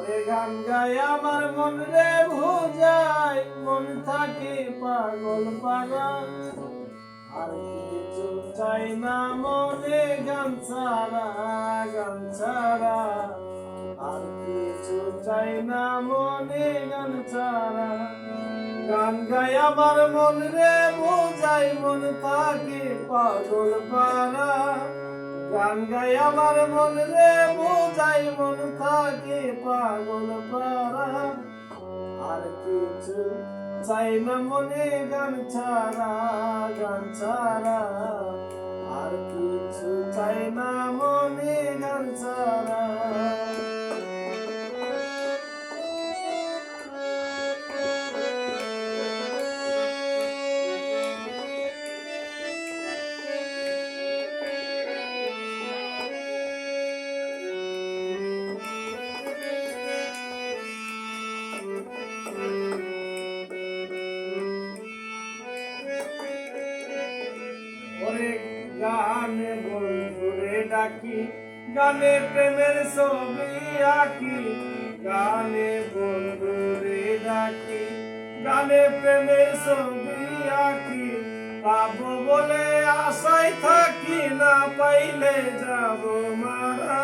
ওরে গান গায় আমার মন রে ভুজায়, মন থাকে পাগল পারা। আর কিছু চাই না মনে গান ছাড়া, গান ছাড়া। আর কিছু চাই না মনে গান ছাড়া। গান গায় আমার মন রে বোঝাই, মন থাকে পাগল পারা। গান গায় আমার মন রে বোঝাই, মন থাকে পাগল পারা। আর কিছু চাই না মনে গান ছাড়া, গান ছাড়া। আর কিছু চাই না মনে গান ছাড়া। ওরে গানে বন্ধুরে ডাকি, গানে প্রেমের ছবি আঁকি। গানে বন্ধুরে ডাকি, গানে প্রেমের ছবি আঁকি। পাবো বলে আশায় থাকি, না পাইলে যাব মারা।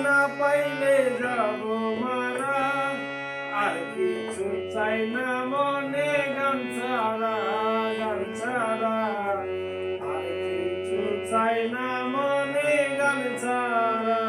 না পাইলে যাব মারা। আর কিছু চাই না মনে গান ছাড়া, গান ছাড়া। আর কিছু চাই না মনে গান ছাড়া।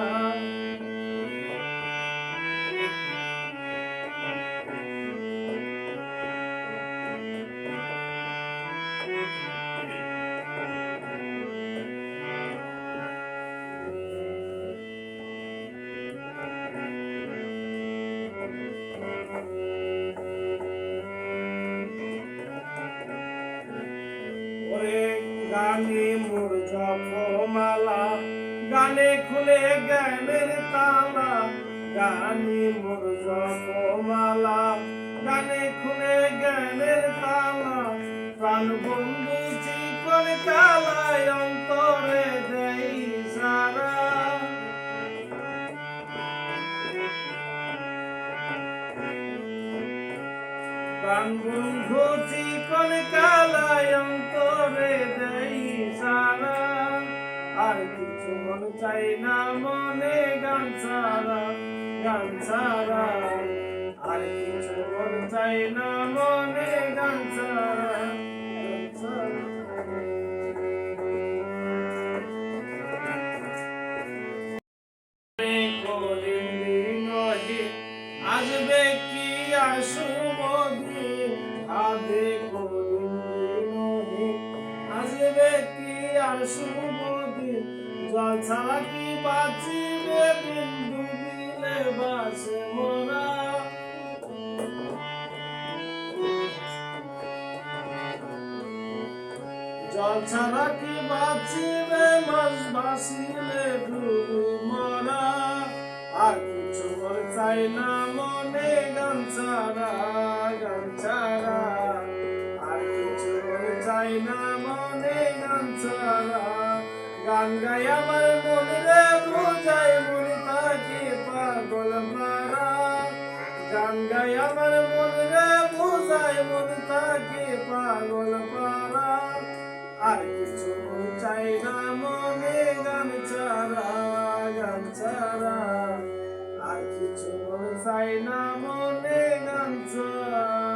ওরে গানে মোর জপমালা, গানে খুলে জ্ঞানের তালা। গানে মোর জপমালা, গানে খুলে জ্ঞানের তালা। প্রাণ বন্ধু চিকন কালায় অন্তরে দেই সারা। প্রাণ বন্ধু চিকন কালায় অন্তরে দেই সারা। আর কিছু মন চাই না মনে গান ছাড়া, গান ছাড়া। আর কিছু মন চাই না মনে গান ছাড়া, গান ছাড়া। আসবে কি আর শুভ দিন, আবে কোনদিন আসবে কি আর শুভ দিন। জল ছাড়া কি বাঁচিবে দিন, ডুবিলে বাসে মোরা। জল ছাড়া কি বাঁচিবে মাছ, বাসিলে ডুবি মরা। আর কিছু মন চাই না মনে গান ছাড়া, গান ছাড়া। আর কিছু মন চাই না মনে গান ছাড়া। গান গাই আমার মন রে বোঝাই, মন থাকে পাগল মারা। গান গাই আমার মন রে বোঝাই, মন থাকে পাগল মারা। আর কিছু মন চাই না মনে গান ছাড়া, গান ছাড়া। আর কিছু মন চাই না মনে গান ছাড়া।